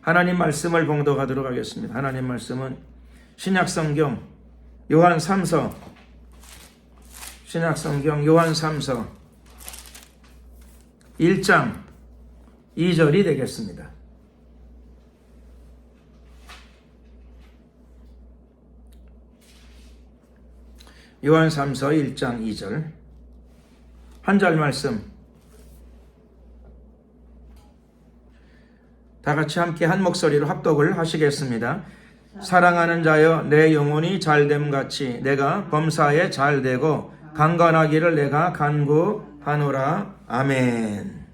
하나님 말씀을 봉독하도록 하겠습니다. 하나님 말씀은 신약성경 요한 3서, 신약성경 요한 3서 1장 2절이 되겠습니다. 요한 3서 1장 2절 한 절 말씀 다 같이 함께 한 목소리로 합독을 하시겠습니다. 사랑하는 자여, 내 영혼이 잘됨 같이 내가 범사에 잘되고 강건하기를 내가 간구하노라. 아멘.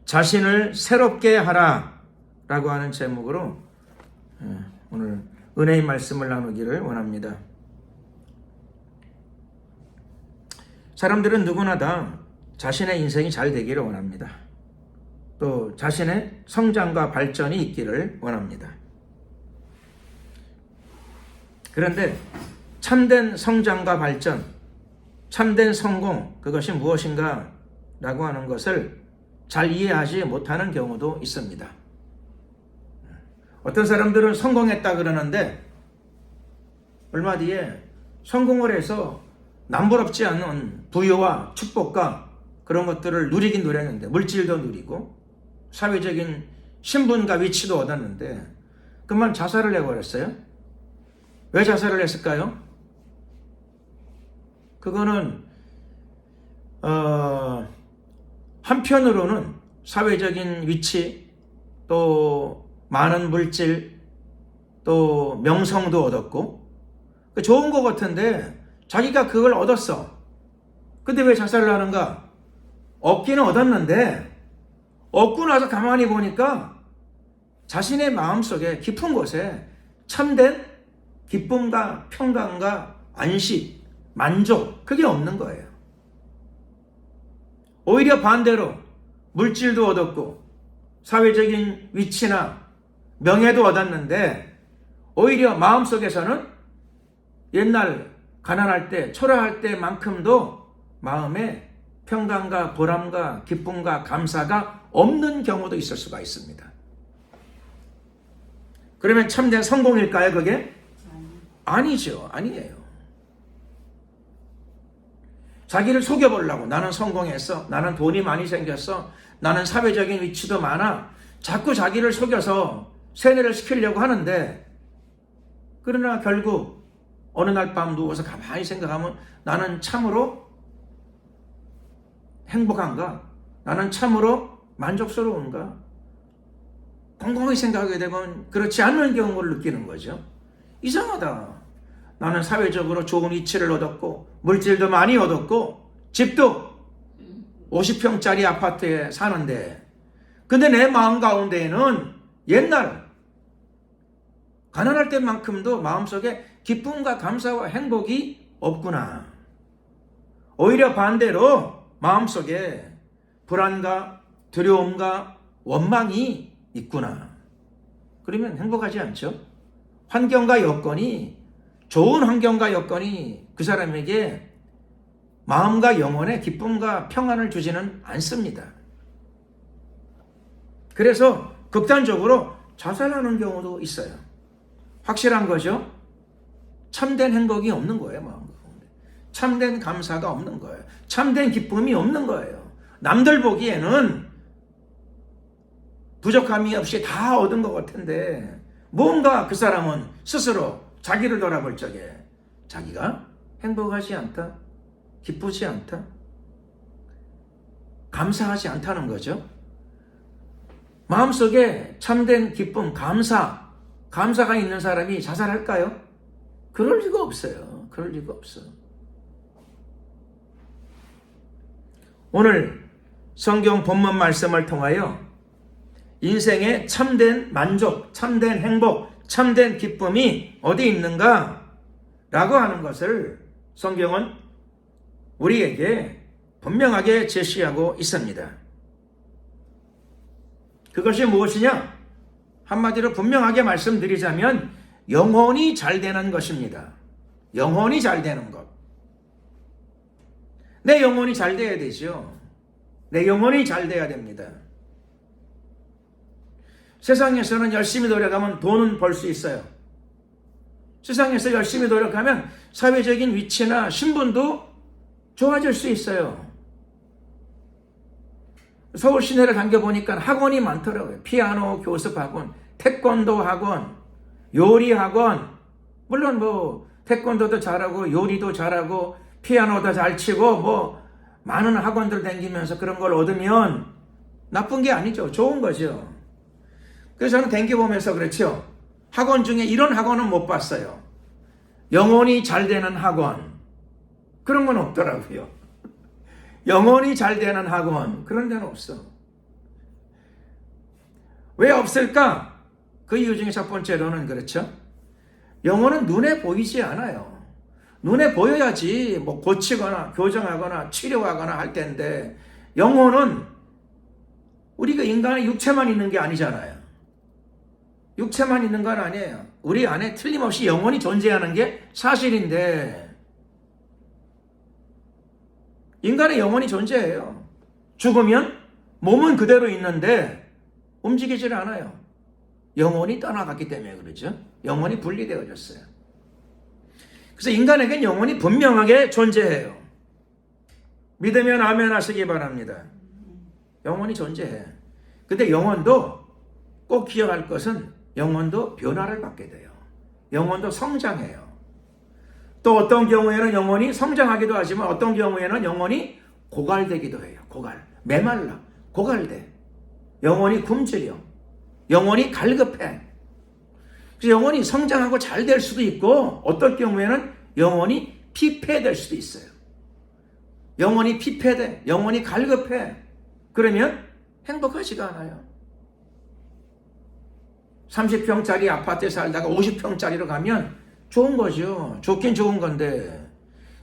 자신을 새롭게 하라 라고 하는 제목으로 오늘 은혜의 말씀을 나누기를 원합니다. 사람들은 누구나 다 자신의 인생이 잘 되기를 원합니다. 또 자신의 성장과 발전이 있기를 원합니다. 그런데 참된 성장과 발전, 참된 성공, 그것이 무엇인가 라고 하는 것을 잘 이해하지 못하는 경우도 있습니다. 어떤 사람들은 성공했다 그러는데 얼마 뒤에 성공을 해서 남부럽지 않은 부유와 축복과 그런 것들을 누리긴 누렸는데, 물질도 누리고 사회적인 신분과 위치도 얻었는데 그만 자살을 해버렸어요. 왜 자살을 했을까요? 그거는 한편으로는 사회적인 위치, 또 많은 물질, 또 명성도 얻었고 좋은 것 같은데 자기가 그걸 얻었어. 근데 왜 자살을 하는가? 얻기는 얻었는데 얻고 나서 가만히 보니까 자신의 마음속에 깊은 곳에 참된 기쁨과 평강과 안식, 만족, 그게 없는 거예요. 오히려 반대로 물질도 얻었고 사회적인 위치나 명예도 얻었는데 오히려 마음속에서는 옛날 가난할 때, 초라할 때만큼도 마음에 평강과 보람과 기쁨과 감사가 없는 경우도 있을 수가 있습니다. 그러면 참된 성공일까요, 그게? 아니죠. 아니에요. 자기를 속여보려고, 나는 성공했어, 나는 돈이 많이 생겼어, 나는 사회적인 위치도 많아, 자꾸 자기를 속여서 세뇌를 시키려고 하는데, 그러나 결국 어느 날 밤 누워서 가만히 생각하면 나는 참으로 행복한가? 나는 참으로 만족스러운가? 곰곰이 생각하게 되면 그렇지 않는 경우를 느끼는 거죠. 이상하다. 나는 사회적으로 좋은 위치를 얻었고 물질도 많이 얻었고 집도 50평짜리 아파트에 사는데, 근데 내 마음 가운데에는 옛날 가난할 때만큼도 마음속에 기쁨과 감사와 행복이 없구나. 오히려 반대로 마음속에 불안과 두려움과 원망이 있구나. 그러면 행복하지 않죠? 환경과 여건이, 좋은 환경과 여건이 그 사람에게 마음과 영혼에 기쁨과 평안을 주지는 않습니다. 그래서 극단적으로 자살하는 경우도 있어요. 확실한 거죠? 참된 행복이 없는 거예요, 마음 가운데. 참된 감사가 없는 거예요. 참된 기쁨이 없는 거예요. 남들 보기에는 부족함이 없이 다 얻은 것 같은데 뭔가 그 사람은 스스로 자기를 돌아볼 적에 자기가 행복하지 않다, 기쁘지 않다, 감사하지 않다는 거죠. 마음속에 참된 기쁨, 감사가 있는 사람이 자살할까요? 그럴 리가 없어요. 그럴 리가 없어. 오늘 성경 본문 말씀을 통하여 인생의 참된 만족, 참된 행복, 참된 기쁨이 어디 있는가? 라고 하는 것을 성경은 우리에게 분명하게 제시하고 있습니다. 그것이 무엇이냐? 한마디로 분명하게 말씀드리자면 영혼이 잘 되는 것입니다. 영혼이 잘 되는 것. 내 영혼이 잘 돼야 되죠. 내 영혼이 잘 돼야 됩니다. 세상에서는 열심히 노력하면 돈은 벌 수 있어요. 세상에서 열심히 노력하면 사회적인 위치나 신분도 좋아질 수 있어요. 서울 시내를 다녀보니까 학원이 많더라고요. 피아노 교습학원, 태권도 학원, 요리 학원. 물론 뭐 태권도도 잘하고 요리도 잘하고 피아노도 잘 치고 뭐 많은 학원들 다니면서 그런 걸 얻으면 나쁜 게 아니죠. 좋은 거죠. 그래서 저는 다녀보면서 그렇죠. 학원 중에 이런 학원은 못 봤어요. 영혼이 잘 되는 학원. 그런 건 없더라고요. 영혼이 잘 되는 학원. 그런 데는 없어. 왜 없을까? 그 이유 중에 첫 번째로는 그렇죠. 영혼은 눈에 보이지 않아요. 눈에 보여야지 뭐 고치거나 교정하거나 치료하거나 할 텐데 영혼은 우리가 인간의 육체만 있는 게 아니잖아요. 육체만 있는 건 아니에요. 우리 안에 틀림없이 영혼이 존재하는 게 사실인데 인간의 영혼이 존재해요. 죽으면 몸은 그대로 있는데 움직이질 않아요. 영혼이 떠나갔기 때문에 그러죠. 영혼이 분리되어졌어요. 그래서 인간에겐 영혼이 분명하게 존재해요. 믿으면 아멘 하시기 바랍니다. 영혼이 존재해. 근데 영혼도 꼭 기억할 것은 영혼도 변화를 받게 돼요. 영혼도 성장해요. 또 어떤 경우에는 영혼이 성장하기도 하지만 어떤 경우에는 영혼이 고갈되기도 해요. 고갈. 메말라. 고갈돼. 영혼이 굶주려. 영혼이 갈급해. 그래서 영혼이 성장하고 잘 될 수도 있고 어떤 경우에는 영혼이 피폐될 수도 있어요. 영혼이 피폐돼. 영혼이 갈급해. 그러면 행복하지가 않아요. 30평짜리 아파트에 살다가 50평짜리로 가면 좋은 거죠. 좋긴 좋은 건데.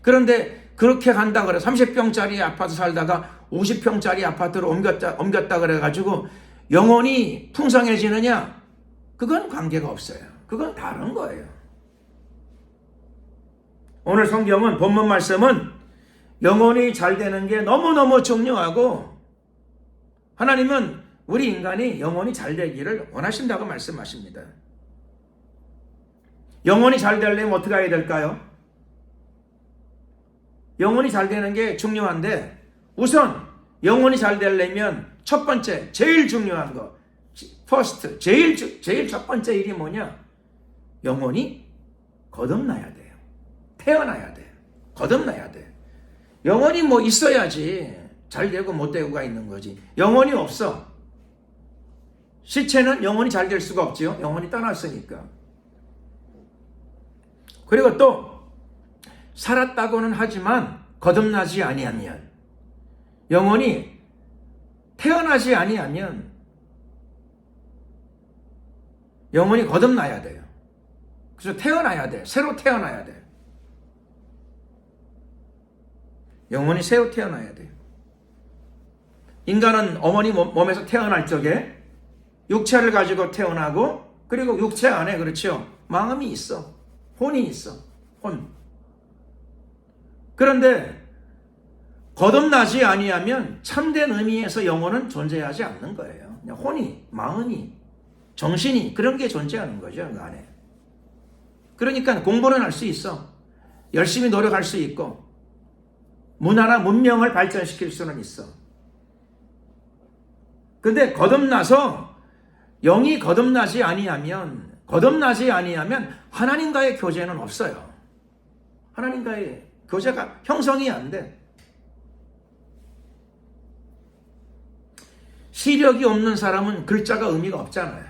그런데 그렇게 간다 그래. 30평짜리 아파트 살다가 50평짜리 아파트로 옮겼다 그래가지고 영혼이 풍성해지느냐? 그건 관계가 없어요. 그건 다른 거예요. 오늘 성경은 본문 말씀은 영혼이 잘 되는 게 너무너무 중요하고 하나님은 우리 인간이 영혼이 잘 되기를 원하신다고 말씀하십니다. 영혼이 잘 되려면 어떻게 해야 될까요? 영혼이 잘 되는 게 중요한데 우선 영혼이 잘 되려면 첫 번째 제일 중요한 거 퍼스트 제일 첫 번째 일이 뭐냐? 영혼이 거듭나야 돼요. 태어나야 돼요. 거듭나야 돼. 영혼이 뭐 있어야지 잘 되고 못 되고가 있는 거지. 영혼이 없어. 시체는 영혼이 잘 될 수가 없지요. 영혼이 떠났으니까. 그리고 또 살았다고는 하지만 거듭나지 아니하면 영혼이 태어나지 아니하면 영혼이 거듭나야 돼요. 그래서 태어나야 돼. 새로 태어나야 돼. 영혼이 새로 태어나야 돼요. 인간은 어머니 몸에서 태어날 적에 육체를 가지고 태어나고 그리고 육체 안에 그렇죠. 마음이 있어. 혼이 있어. 혼. 그런데 거듭나지 아니하면 참된 의미에서 영혼은 존재하지 않는 거예요. 그냥 혼이, 마음이, 정신이 그런 게 존재하는 거죠. 그 안에. 그러니까 공부는 할 수 있어. 열심히 노력할 수 있고 문화나 문명을 발전시킬 수는 있어. 근데 거듭나서 영이 거듭나지 아니하면 하나님과의 교제는 없어요. 하나님과의 교제가 형성이 안 돼. 시력이 없는 사람은 글자가 의미가 없잖아요.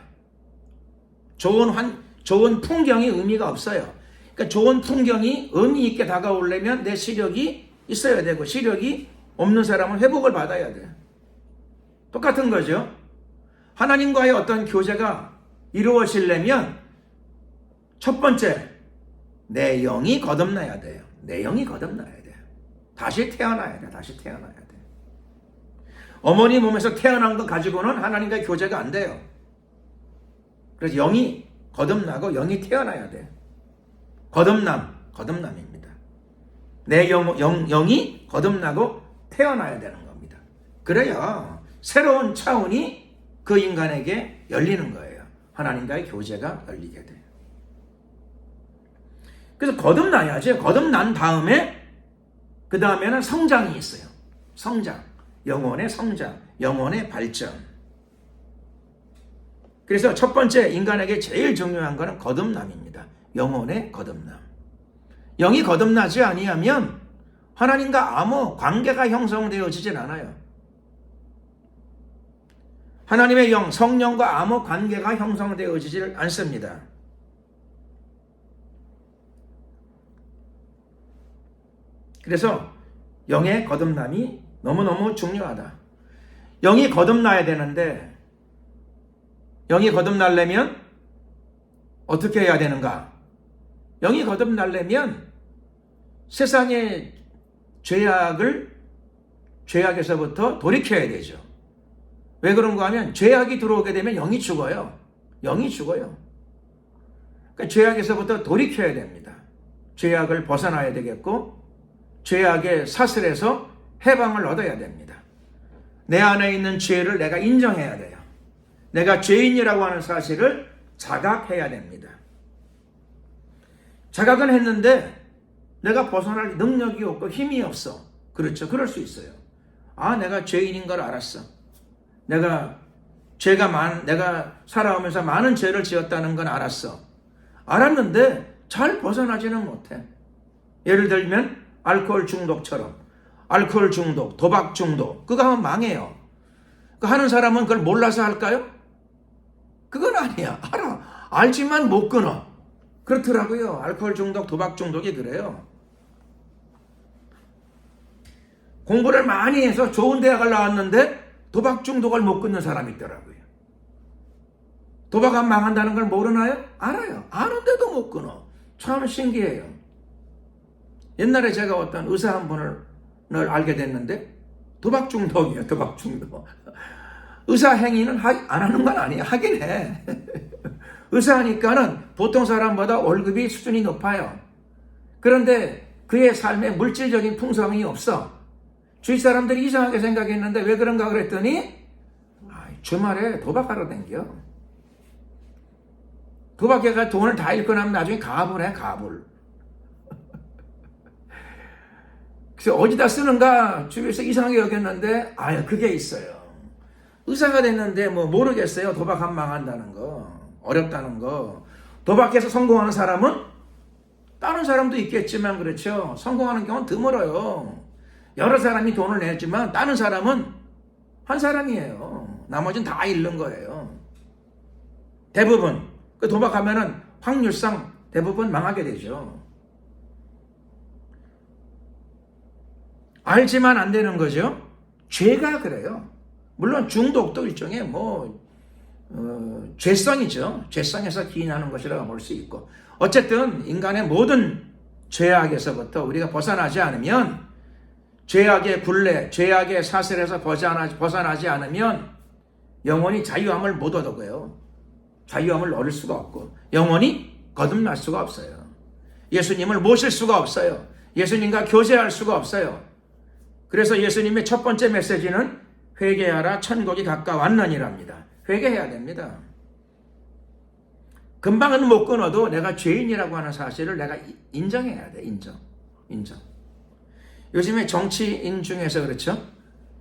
좋은 풍경이 의미가 없어요. 그러니까 좋은 풍경이 의미 있게 다가오려면 내 시력이 있어야 되고 시력이 없는 사람은 회복을 받아야 돼. 똑같은 거죠. 하나님과의 어떤 교제가 이루어지려면 첫 번째 내 영이 거듭나야 돼요. 내 영이 거듭나야 돼요. 다시 태어나야 돼. 다시 태어나야 돼. 어머니 몸에서 태어난 것 가지고는 하나님과의 교제가 안 돼요. 그래서 영이 거듭나고 영이 태어나야 돼. 거듭남입니다. 내 영이 거듭나고 태어나야 되는 겁니다. 그래야 새로운 차원이 그 인간에게 열리는 거예요. 하나님과의 교제가 열리게 돼요. 그래서 거듭나야죠. 거듭난 다음에 그 다음에는 성장이 있어요. 성장, 영혼의 성장, 영혼의 발전. 그래서 첫 번째 인간에게 제일 중요한 것은 거듭남입니다. 영혼의 거듭남. 영이 거듭나지 아니하면 하나님과 아무 관계가 형성되어지질 않아요. 하나님의 영, 성령과 아무 관계가 형성되어지질 않습니다. 그래서 영의 거듭남이 너무너무 중요하다. 영이 거듭나야 되는데 영이 거듭나려면 어떻게 해야 되는가? 영이 거듭나려면 세상의 죄악에서부터 돌이켜야 되죠. 왜 그런가 하면 죄악이 들어오게 되면 영이 죽어요. 영이 죽어요. 그러니까 죄악에서부터 돌이켜야 됩니다. 죄악을 벗어나야 되겠고 죄악의 사슬에서 해방을 얻어야 됩니다. 내 안에 있는 죄를 내가 인정해야 돼요. 내가 죄인이라고 하는 사실을 자각해야 됩니다. 자각은 했는데 내가 벗어날 능력이 없고 힘이 없어. 그렇죠. 그럴 수 있어요. 아, 내가 죄인인 걸 알았어. 내가 살아오면서 많은 죄를 지었다는 건 알았어. 알았는데 잘 벗어나지는 못해. 예를 들면 알코올 중독처럼. 알코올 중독, 도박 중독. 그거 하면 망해요. 그 하는 사람은 그걸 몰라서 할까요? 그건 아니야. 알아. 알지만 못 끊어. 그렇더라고요. 알코올 중독, 도박 중독이 그래요. 공부를 많이 해서 좋은 대학을 나왔는데 도박 중독을 못 끊는 사람이 있더라고요. 도박하면 망한다는 걸 모르나요? 알아요. 아는데도 못 끊어. 참 신기해요. 옛날에 제가 어떤 의사 한 분을 알게 됐는데 도박 중독이에요. 도박 중독. 의사 행위는 안 하는 건 아니에요. 하긴 해. 의사 하니까는 보통 사람보다 월급이 수준이 높아요. 그런데 그의 삶에 물질적인 풍성이 없어. 주위 사람들이 이상하게 생각했는데 왜 그런가 그랬더니 주말에 도박하러 댕겨. 도박해가 돈을 다 잃고 나면 나중에 가불 해. 가불. 그래서 어디다 쓰는가 주위에서 이상하게 여겼는데 그게 있어요. 의사가 됐는데 뭐 모르겠어요. 도박하면 망한다는 거. 어렵다는 거. 도박해서 성공하는 사람은 다른 사람도 있겠지만 그렇죠. 성공하는 경우는 드물어요. 여러 사람이 돈을 냈지만 다른 사람은 한 사람이에요. 나머지는 다 잃는 거예요. 대부분 그 도박하면은 확률상 대부분 망하게 되죠. 알지만 안 되는 거죠. 죄가 그래요. 물론 중독도 일종의 죄성이죠. 죄성에서 기인하는 것이라고 볼 수 있고. 어쨌든 인간의 모든 죄악에서부터 우리가 벗어나지 않으면 죄악의 굴레, 죄악의 사슬에서 벗어나지 않으면 영원히 자유함을 못 얻어고요. 자유함을 얻을 수가 없고 영원히 거듭날 수가 없어요. 예수님을 모실 수가 없어요. 예수님과 교제할 수가 없어요. 그래서 예수님의 첫 번째 메시지는 회개하라 천국이 가까웠느니랍니다. 회개해야 됩니다. 금방은 못 끊어도 내가 죄인이라고 하는 사실을 내가 인정해야 돼. 인정. 요즘에 정치인 중에서 그렇죠.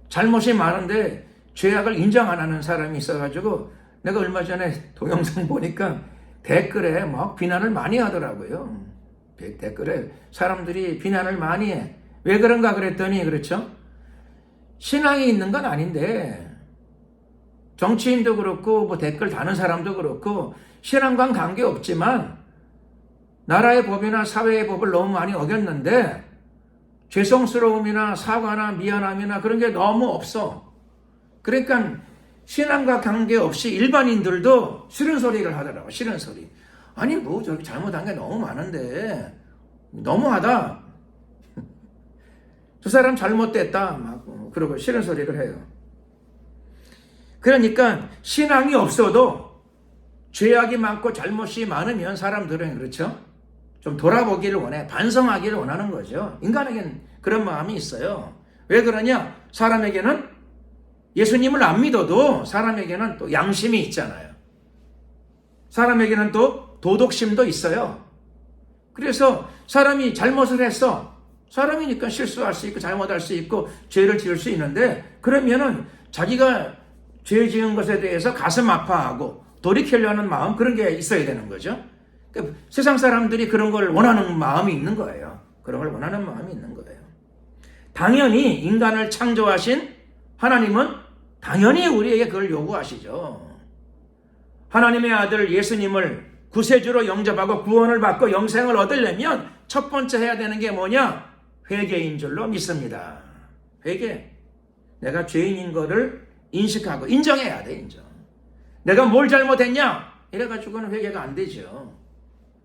잘못이 많은데 죄악을 인정 안 하는 사람이 있어가지고 내가 얼마 전에 동영상 보니까 댓글에 막 비난을 많이 하더라고요. 댓글에 사람들이 비난을 많이 해. 왜 그런가 그랬더니 그렇죠. 신앙이 있는 건 아닌데 정치인도 그렇고 뭐 댓글 다는 사람도 그렇고 신앙과는 관계없지만 나라의 법이나 사회의 법을 너무 많이 어겼는데 죄송스러움이나 사과나 미안함이나 그런 게 너무 없어. 그러니까 신앙과 관계없이 일반인들도 싫은 소리를 하더라고. 싫은 소리. 아니 뭐 저렇게 잘못한 게 너무 많은데 너무하다. 저 사람 잘못됐다. 막 그러고 싫은 소리를 해요. 그러니까 신앙이 없어도 죄악이 많고 잘못이 많으면 사람들은 그렇죠. 좀 돌아보기를 원해. 반성하기를 원하는 거죠. 인간에게는 그런 마음이 있어요. 왜 그러냐? 사람에게는 예수님을 안 믿어도 사람에게는 또 양심이 있잖아요. 사람에게는 또 도덕심도 있어요. 그래서 사람이 잘못을 했어. 사람이니까 실수할 수 있고 잘못할 수 있고 죄를 지을 수 있는데, 그러면은 자기가 죄 지은 것에 대해서 가슴 아파하고 돌이키려는 마음, 그런 게 있어야 되는 거죠. 그러니까 세상 사람들이 그런 걸 원하는 마음이 있는 거예요. 그런 걸 원하는 마음이 있는 거예요. 당연히 인간을 창조하신 하나님은 당연히 우리에게 그걸 요구하시죠. 하나님의 아들 예수님을 구세주로 영접하고 구원을 받고 영생을 얻으려면 첫 번째 해야 되는 게 뭐냐? 회개인 줄로 믿습니다. 회개. 내가 죄인인 거를 인식하고 인정해야 돼, 인정. 내가 뭘 잘못했냐? 이래가지고는 회개가 안 되죠.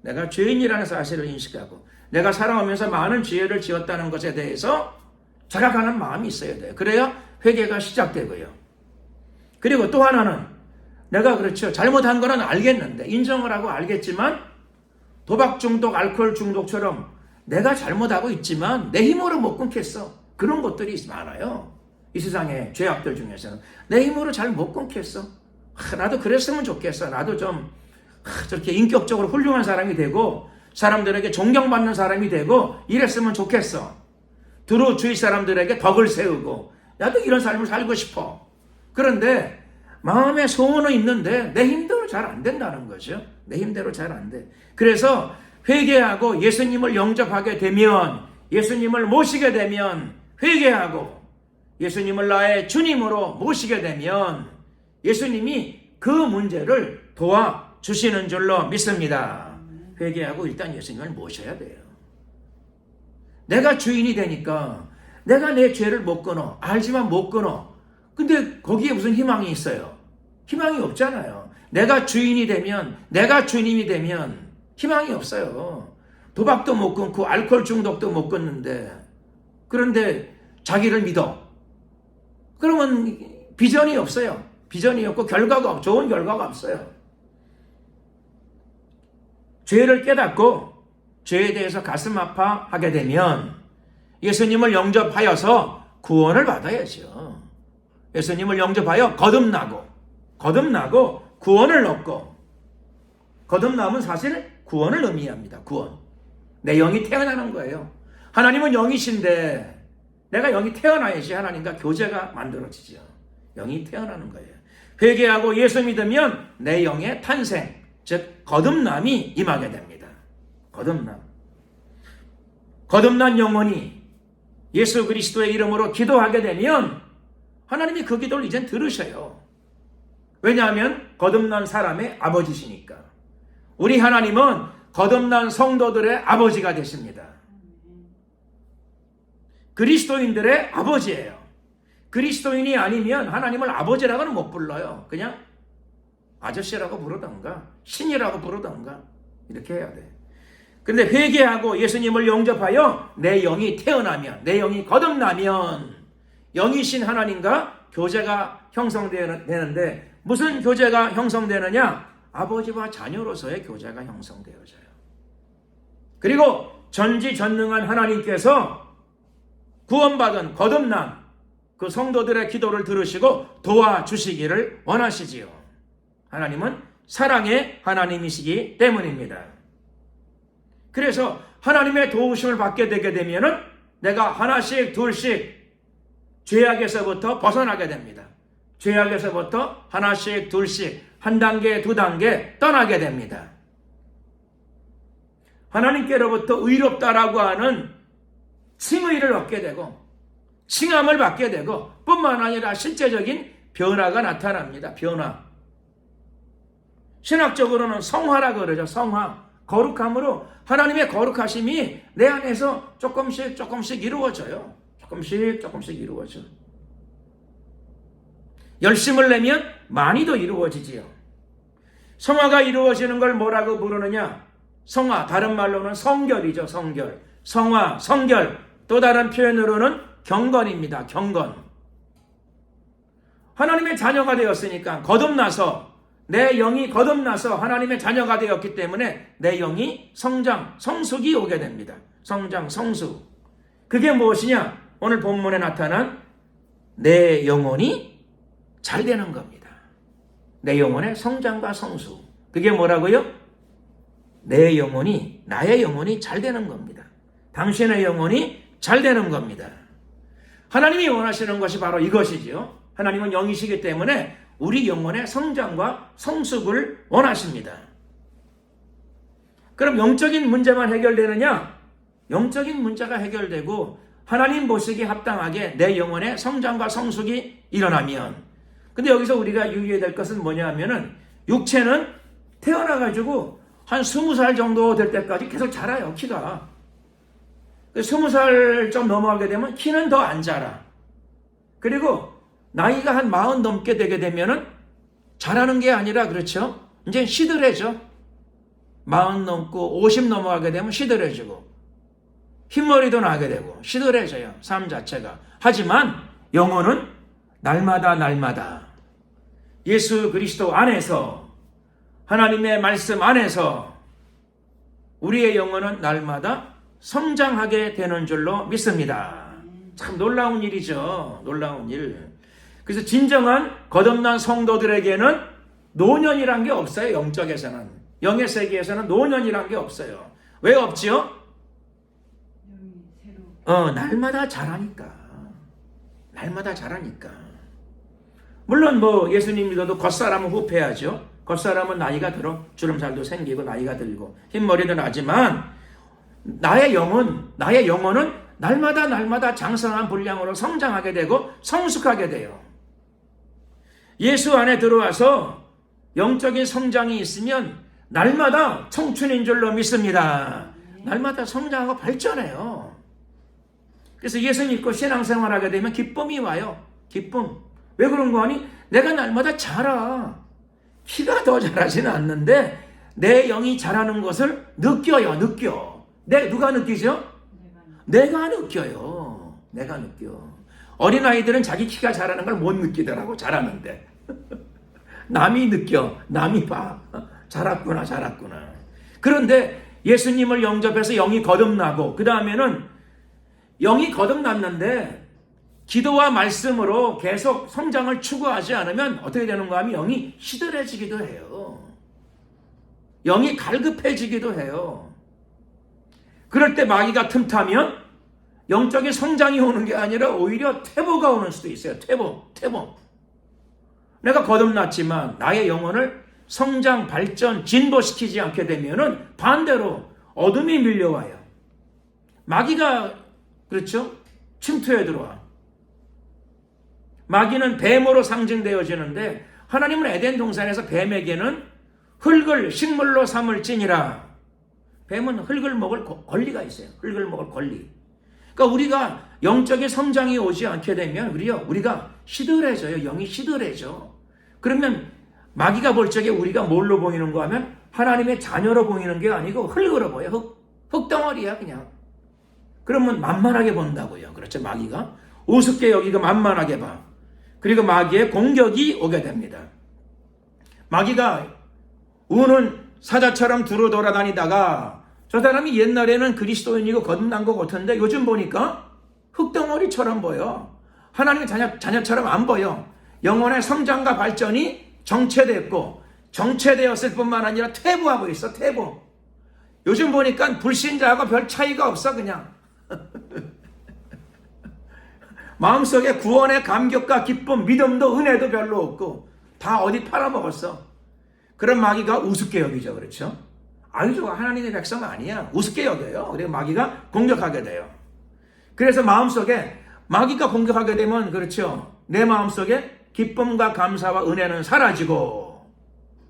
내가 죄인이라는 사실을 인식하고 내가 살아오면서 많은 죄를 지었다는 것에 대해서 자각하는 마음이 있어야 돼요. 그래야 회개가 시작되고요. 그리고 또 하나는 내가 그렇죠. 잘못한 거는 알겠는데, 인정을 하고 알겠지만 도박 중독, 알코올 중독처럼 내가 잘못하고 있지만 내 힘으로 못 끊겠어. 그런 것들이 많아요. 이 세상의 죄악들 중에서는. 내 힘으로 잘 못 끊겠어. 나도 그랬으면 좋겠어. 나도 좀 저렇게 인격적으로 훌륭한 사람이 되고 사람들에게 존경받는 사람이 되고 이랬으면 좋겠어. 두루 주위 사람들에게 덕을 세우고 나도 이런 삶을 살고 싶어. 그런데 마음에 소원은 있는데 내 힘대로 잘 안 된다는 거죠. 내 힘대로 잘 안 돼. 그래서 회개하고 예수님을 영접하게 되면, 예수님을 모시게 되면, 회개하고 예수님을 나의 주님으로 모시게 되면 예수님이 그 문제를 도와주시는 줄로 믿습니다. 회개하고 일단 예수님을 모셔야 돼요. 내가 주인이 되니까 내가 내 죄를 못 끊어. 알지만 못 끊어. 근데 거기에 무슨 희망이 있어요? 희망이 없잖아요. 내가 주인이 되면, 내가 주님이 되면 희망이 없어요. 도박도 못 끊고 알코올 중독도 못 끊는데, 그런데 자기를 믿어. 그러면 비전이 없어요. 비전이 없고 결과가, 좋은 결과가 없어요. 죄를 깨닫고 죄에 대해서 가슴 아파하게 되면 예수님을 영접하여서 구원을 받아야죠. 예수님을 영접하여 거듭나고 구원을 얻고, 거듭남은 사실 구원을 의미합니다. 구원. 내 영이 태어나는 거예요. 하나님은 영이신데 내가 영이 태어나야지 하나님과 교제가 만들어지죠. 영이 태어나는 거예요. 회개하고 예수 믿으면 내 영의 탄생, 즉 거듭남이 임하게 됩니다. 거듭난 영혼이 예수 그리스도의 이름으로 기도하게 되면 하나님이 그 기도를 이젠 들으셔요. 왜냐하면 거듭난 사람의 아버지시니까. 우리 하나님은 거듭난 성도들의 아버지가 되십니다. 그리스도인들의 아버지예요. 그리스도인이 아니면 하나님을 아버지라고는 못 불러요. 그냥 아저씨라고 부르던가 신이라고 부르던가 이렇게 해야 돼. 근데 회개하고 예수님을 영접하여 내 영이 태어나면, 내 영이 거듭나면 영이신 하나님과 교제가 형성되는데, 무슨 교제가 형성되느냐? 아버지와 자녀로서의 교제가 형성되어져요. 그리고 전지전능한 하나님께서 구원받은 거듭난 그 성도들의 기도를 들으시고 도와주시기를 원하시지요. 하나님은 사랑의 하나님이시기 때문입니다. 그래서 하나님의 도우심을 받게 되게 되면은 내가 하나씩 둘씩 죄악에서부터 벗어나게 됩니다. 죄악에서부터 하나씩 둘씩 한 단계 두 단계 떠나게 됩니다. 하나님께로부터 의롭다라고 하는 칭의를 얻게 되고 칭함을 받게 되고, 뿐만 아니라 실제적인 변화가 나타납니다. 변화. 신학적으로는 성화라 그러죠. 성화. 거룩함으로 하나님의 거룩하심이 내 안에서 조금씩 이루어져요. 조금씩 이루어져. 열심을 내면 많이 더 이루어지지요. 성화가 이루어지는 걸 뭐라고 부르느냐? 성화, 다른 말로는 성결이죠. 성결. 성화, 성결. 또 다른 표현으로는 경건입니다. 경건. 하나님의 자녀가 되었으니까 거듭나서, 내 영이 거듭나서 하나님의 자녀가 되었기 때문에 내 영이 성장, 성숙이 오게 됩니다. 성장, 성숙. 그게 무엇이냐? 오늘 본문에 나타난 내 영혼이 잘 되는 겁니다. 내 영혼의 성장과 성수. 그게 뭐라고요? 내 영혼이, 나의 영혼이 잘 되는 겁니다. 당신의 영혼이 잘 되는 겁니다. 하나님이 원하시는 것이 바로 이것이지요. 하나님은 영이시기 때문에 우리 영혼의 성장과 성숙을 원하십니다. 그럼 영적인 문제만 해결되느냐? 영적인 문제가 해결되고 하나님 보시기에 합당하게 내 영혼의 성장과 성숙이 일어나면, 근데 여기서 우리가 유의해야 될 것은 뭐냐 하면은 육체는 태어나가지고 한 20살 정도 될 때까지 계속 자라요, 키가. 20살 좀 넘어가게 되면 키는 더 안 자라. 그리고 나이가 한 40 넘게 되게 되면은 자라는 게 아니라, 그렇죠? 이제 시들해져. 40 넘고 50 넘어가게 되면 시들해지고 흰머리도 나게 되고 시들해져요, 삶 자체가. 하지만 영혼은 날마다 예수 그리스도 안에서, 하나님의 말씀 안에서 우리의 영혼은 날마다 성장하게 되는 줄로 믿습니다. 참 놀라운 일이죠. 놀라운 일. 그래서 진정한 거듭난 성도들에게는 노년이란 게 없어요. 영적에서는. 영의 세계에서는 노년이란 게 없어요. 왜 없지요? 날마다 자라니까. 날마다 자라니까. 물론 뭐 예수님 믿어도 겉사람은 후패하죠. 겉사람은 나이가 들어 주름살도 생기고 나이가 들고 흰머리도 나지만 나의 영혼은 날마다 장성한 분량으로 성장하게 되고 성숙하게 돼요. 예수 안에 들어와서 영적인 성장이 있으면 날마다 청춘인 줄로 믿습니다. 날마다 성장하고 발전해요. 그래서 예수 믿고 신앙생활하게 되면 기쁨이 와요. 기쁨. 왜 그런 거 아니? 내가 날마다 자라. 키가 더 자라지는 않는데 내 영이 자라는 것을 느껴요. 누가 느끼죠? 내가 느껴요. 내가 느껴. 어린아이들은 자기 키가 자라는 걸 못 느끼더라고. 자라는데. 남이 느껴. 남이 봐. 자랐구나. 그런데 예수님을 영접해서 영이 거듭나고 그 다음에는 영이 거듭났는데 기도와 말씀으로 계속 성장을 추구하지 않으면 어떻게 되는가 하면 영이 시들해지기도 해요. 영이 갈급해지기도 해요. 그럴 때 마귀가 틈타면 영적인 성장이 오는 게 아니라 오히려 퇴보가 오는 수도 있어요. 퇴보. 내가 거듭났지만 나의 영혼을 성장, 발전, 진보시키지 않게 되면은 반대로 어둠이 밀려와요. 마귀가, 그렇죠? 침투해 들어와. 마귀는 뱀으로 상징되어지는데 하나님은 에덴 동산에서 뱀에게는 흙을 식물로 삼을지니라. 뱀은 흙을 먹을 권리가 있어요. 흙을 먹을 권리. 그러니까 우리가 영적인 성장이 오지 않게 되면 우리가 시들해져요. 영이 시들해져. 그러면 마귀가 볼 적에 우리가 뭘로 보이는가 하면 하나님의 자녀로 보이는 게 아니고 흙으로 보여. 흙덩어리야 그냥. 그러면 만만하게 본다고요. 그렇죠? 마귀가 우습게 여기고 만만하게 봐. 그리고 마귀의 공격이 오게 됩니다. 마귀가 우는 사자처럼 두루 돌아다니다가 저 사람이 옛날에는 그리스도인이고 거듭난 것 같은데 요즘 보니까 흙덩어리처럼 보여. 하나님의 자녀처럼 안 보여. 영혼의 성장과 발전이 정체됐고 정체되었을 뿐만 아니라 퇴보하고 있어. 퇴보. 요즘 보니까 불신자하고 별 차이가 없어 그냥. 마음속에 구원의 감격과 기쁨, 믿음도 은혜도 별로 없고 다 어디 팔아먹었어. 그런 마귀가 우습게 여기죠. 그렇죠? 아니죠. 하나님의 백성 아니야. 우습게 여겨요. 그래서 마귀가 공격하게 돼요. 그래서 마음속에 마귀가 공격하게 되면 그렇죠. 내 마음속에 기쁨과 감사와 은혜는 사라지고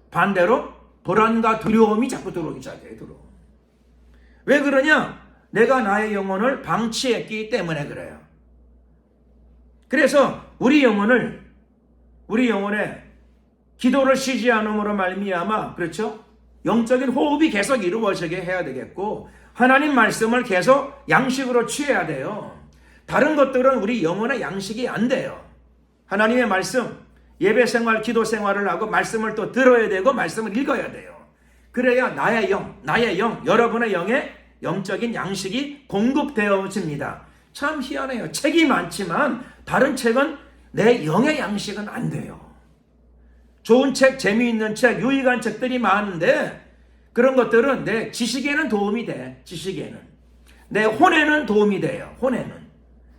반대로 불안과 두려움이 자꾸 들어오기 시작해요. 왜 그러냐? 내가 나의 영혼을 방치했기 때문에 그래요. 그래서 우리 영혼의 기도를 쉬지 않음으로 말미암아 그렇죠? 영적인 호흡이 계속 이루어지게 해야 되겠고 하나님 말씀을 계속 양식으로 취해야 돼요. 다른 것들은 우리 영혼의 양식이 안 돼요. 하나님의 말씀, 예배 생활, 기도 생활을 하고 말씀을 또 들어야 되고 말씀을 읽어야 돼요. 그래야 나의 영, 여러분의 영의 영적인 양식이 공급되어집니다. 참 희한해요. 책이 많지만 다른 책은 내 영의 양식은 안 돼요. 좋은 책, 재미있는 책, 유익한 책들이 많은데 그런 것들은 내 지식에는 도움이 돼. 지식에는. 내 혼에는 도움이 돼요. 혼에는.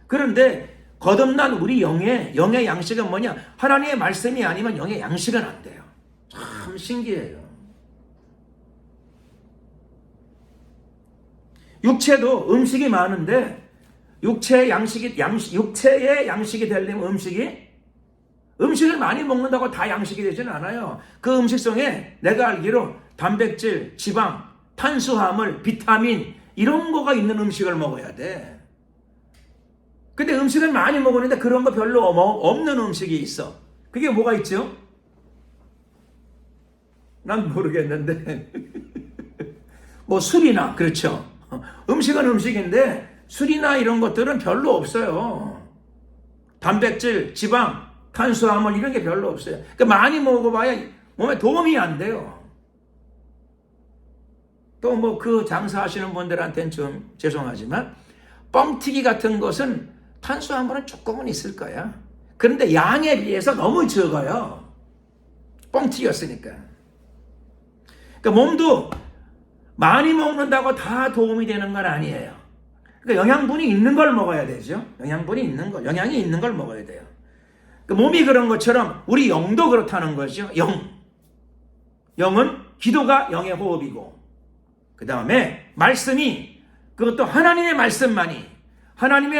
그런데 거듭난 우리 영의 양식은 뭐냐? 하나님의 말씀이 아니면 영의 양식은 안 돼요. 참 신기해요. 육체도 음식이 많은데 육체의 양식이 되려면 음식을 많이 먹는다고 다 양식이 되지는 않아요. 그 음식 속에 내가 알기로 단백질, 지방, 탄수화물, 비타민 이런 거가 있는 음식을 먹어야 돼. 근데 음식을 많이 먹었는데 그런 거 별로 없는 음식이 있어. 그게 뭐가 있죠? 난 모르겠는데 뭐 술이나, 그렇죠. 음식은 음식인데 술이나 이런 것들은 별로 없어요. 단백질, 지방, 탄수화물 이런 게 별로 없어요. 그러니까 많이 먹어봐야 몸에 도움이 안 돼요. 또 뭐 그 장사하시는 분들한테는 좀 죄송하지만 뻥튀기 같은 것은 탄수화물은 조금은 있을 거야. 그런데 양에 비해서 너무 적어요. 뻥튀기였으니까. 그러니까 몸도 많이 먹는다고 다 도움이 되는 건 아니에요. 그러니까 영양분이 있는 걸 먹어야 되죠. 영양이 있는 걸 먹어야 돼요. 그러니까 몸이 그런 것처럼 우리 영도 그렇다는 거죠. 영은 기도가 영의 호흡이고, 그 다음에 말씀이, 그것도 하나님의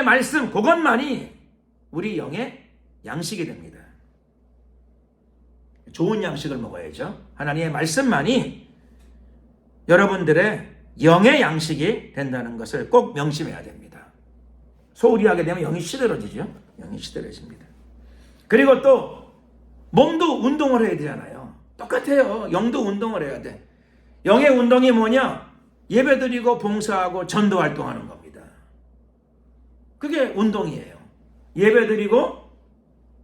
말씀 그것만이 우리 영의 양식이 됩니다. 좋은 양식을 먹어야죠. 하나님의 말씀만이 여러분들의 영의 양식이 된다는 것을 꼭 명심해야 됩니다. 소홀히 하게 되면 영이 시들어지죠. 영이 시들어집니다. 그리고 또 몸도 운동을 해야 되잖아요. 똑같아요. 영도 운동을 해야 돼. 영의 운동이 뭐냐? 예배드리고 봉사하고 전도활동하는 겁니다. 그게 운동이에요. 예배드리고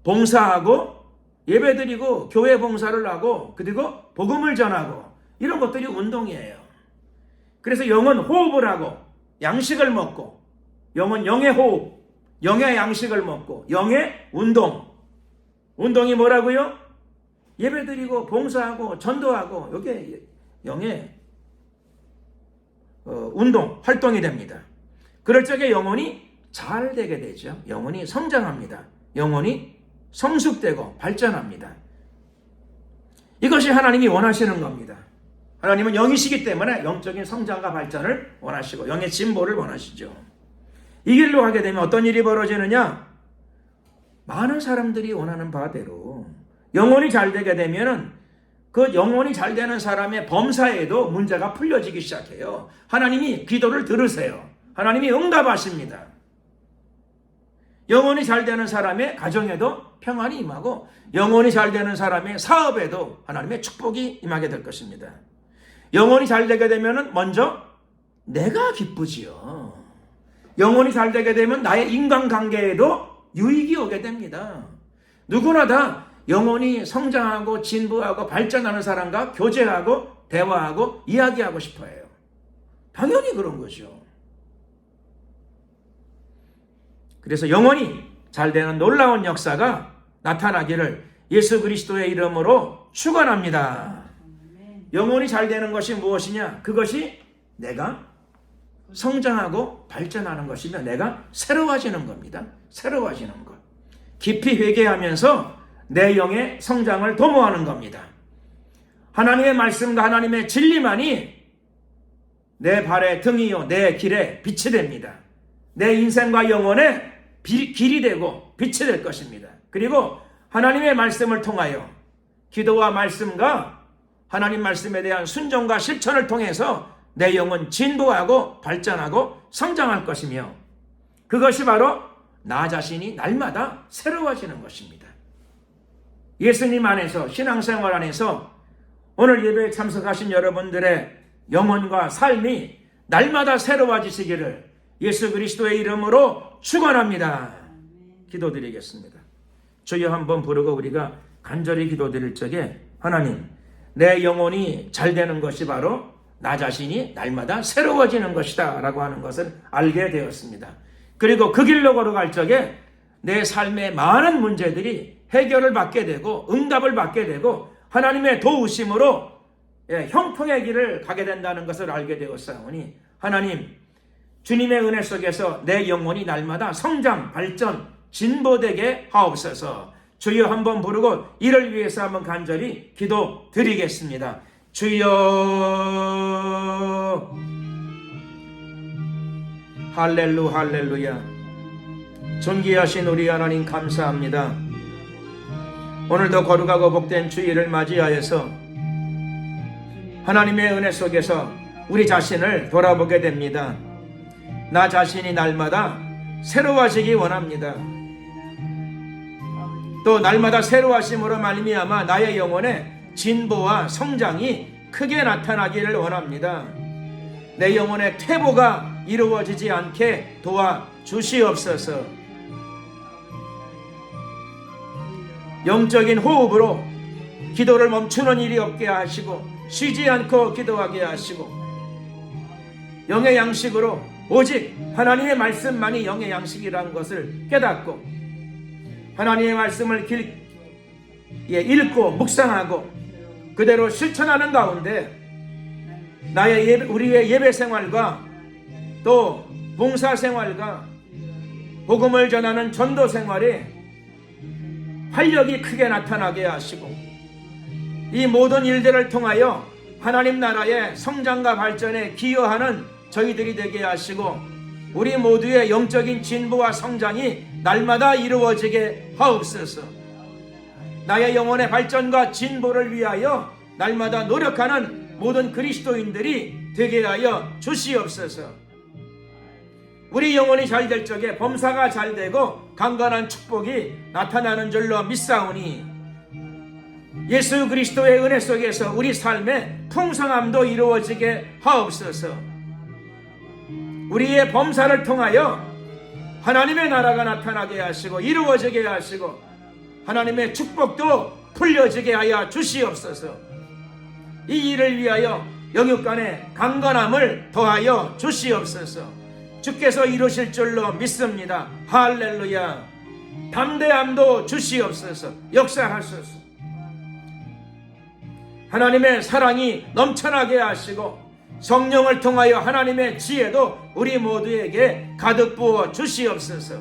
봉사하고, 예배드리고 교회 봉사를 하고, 그리고 복음을 전하고, 이런 것들이 운동이에요. 그래서 영은 호흡을 하고 양식을 먹고, 영은 영의 호흡, 영의 양식을 먹고, 영의 운동이 뭐라고요? 예배드리고 봉사하고 전도하고, 이게 영의 운동, 활동이 됩니다. 그럴 적에 영혼이 잘 되게 되죠. 영혼이 성장합니다. 영혼이 성숙되고 발전합니다. 이것이 하나님이 원하시는 겁니다. 하나님은 영이시기 때문에 영적인 성장과 발전을 원하시고 영의 진보를 원하시죠. 이 길로 가게 되면 어떤 일이 벌어지느냐? 많은 사람들이 원하는 바대로 영혼이 잘 되게 되면은 그 영혼이 잘 되는 사람의 범사에도 문제가 풀려지기 시작해요. 하나님이 기도를 들으세요. 하나님이 응답하십니다. 영혼이 잘 되는 사람의 가정에도 평안이 임하고, 영혼이 잘 되는 사람의 사업에도 하나님의 축복이 임하게 될 것입니다. 영혼이 잘 되게 되면 먼저 내가 기쁘지요. 영혼이 잘 되게 되면 나의 인간관계에도 유익이 오게 됩니다. 누구나 다 영혼이 성장하고 진보하고 발전하는 사람과 교제하고 대화하고 이야기하고 싶어 해요. 당연히 그런 거죠. 그래서 영혼이 잘 되는 놀라운 역사가 나타나기를 예수 그리스도의 이름으로 축원합니다. 영혼이 잘 되는 것이 무엇이냐? 그것이 내가 성장하고 발전하는 것이며 내가 새로워지는 겁니다. 새로워지는 것. 깊이 회개하면서 내 영의 성장을 도모하는 겁니다. 하나님의 말씀과 하나님의 진리만이 내 발의 등이요 내 길의 빛이 됩니다. 내 인생과 영혼의 길이 되고 빛이 될 것입니다. 그리고 하나님의 말씀을 통하여 기도와 말씀과 하나님 말씀에 대한 순종과 실천을 통해서 내 영은 진보하고 발전하고 성장할 것이며, 그것이 바로 나 자신이 날마다 새로워지는 것입니다. 예수님 안에서, 신앙생활 안에서 오늘 예배에 참석하신 여러분들의 영혼과 삶이 날마다 새로워지시기를 예수 그리스도의 이름으로 축원합니다. 기도드리겠습니다. 주여 한번 부르고 우리가 간절히 기도드릴 적에, 하나님, 내 영혼이 잘 되는 것이 바로 나 자신이 날마다 새로워지는 것이다 라고 하는 것을 알게 되었습니다. 그리고 그 길로 걸어갈 적에 내 삶의 많은 문제들이 해결을 받게 되고 응답을 받게 되고 하나님의 도우심으로 형통의 길을 가게 된다는 것을 알게 되었사오니 하나님, 주님의 은혜 속에서 내 영혼이 날마다 성장, 발전, 진보되게 하옵소서. 주여 한번 부르고 이를 위해서 한번 간절히 기도드리겠습니다. 주여, 할렐루야. 존귀하신 우리 하나님 감사합니다. 오늘도 거룩하고 복된 주일을 맞이하여서 하나님의 은혜 속에서 우리 자신을 돌아보게 됩니다. 나 자신이 날마다 새로워지기 원합니다. 또 날마다 새로워심으로 말미암아 나의 영혼의 진보와 성장이 크게 나타나기를 원합니다. 내 영혼의 퇴보가 이루어지지 않게 도와주시옵소서. 영적인 호흡으로 기도를 멈추는 일이 없게 하시고 쉬지 않고 기도하게 하시고 영의 양식으로 오직 하나님의 말씀만이 영의 양식이라는 것을 깨닫고 하나님의 말씀을 읽고 묵상하고 그대로 실천하는 가운데 우리의 예배 생활과 또 봉사 생활과 복음을 전하는 전도 생활에 활력이 크게 나타나게 하시고 이 모든 일들을 통하여 하나님 나라의 성장과 발전에 기여하는 저희들이 되게 하시고 우리 모두의 영적인 진보와 성장이 날마다 이루어지게 하옵소서. 나의 영혼의 발전과 진보를 위하여 날마다 노력하는 모든 그리스도인들이 되게 하여 주시옵소서. 우리 영혼이 잘 될 적에 범사가 잘 되고 강건한 축복이 나타나는 줄로 믿사오니 예수 그리스도의 은혜 속에서 우리 삶의 풍성함도 이루어지게 하옵소서. 우리의 범사를 통하여 하나님의 나라가 나타나게 하시고 이루어지게 하시고 하나님의 축복도 풀려지게 하여 주시옵소서. 이 일을 위하여 영육간의 강건함을 더하여 주시옵소서. 주께서 이루실 줄로 믿습니다. 할렐루야. 담대함도 주시옵소서. 역사하소서. 하나님의 사랑이 넘쳐나게 하시고 성령을 통하여 하나님의 지혜도 우리 모두에게 가득 부어 주시옵소서.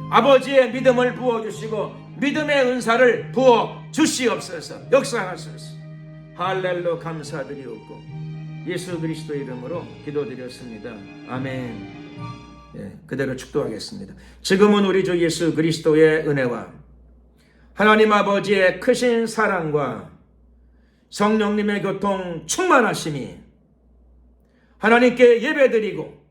아버지의 믿음을 부어주시고 믿음의 은사를 부어 주시옵소서. 역사하소서. 할렐루야. 감사드리옵고 예수 그리스도 이름으로 기도드렸습니다. 아멘. 그대로 축도하겠습니다. 지금은 우리 주 예수 그리스도의 은혜와 하나님 아버지의 크신 사랑과 성령님의 교통 충만하심이 하나님께 예배드리고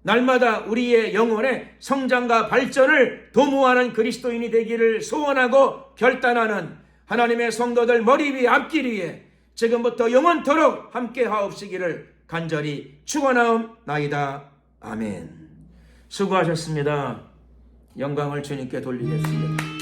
날마다 우리의 영혼의 성장과 발전을 도모하는 그리스도인이 되기를 소원하고 결단하는 하나님의 성도들 머리 위 앞길 위에 지금부터 영원토록 함께 하옵시기를 간절히 축원하옵나이다. 아멘. 수고하셨습니다. 영광을 주님께 돌리겠습니다.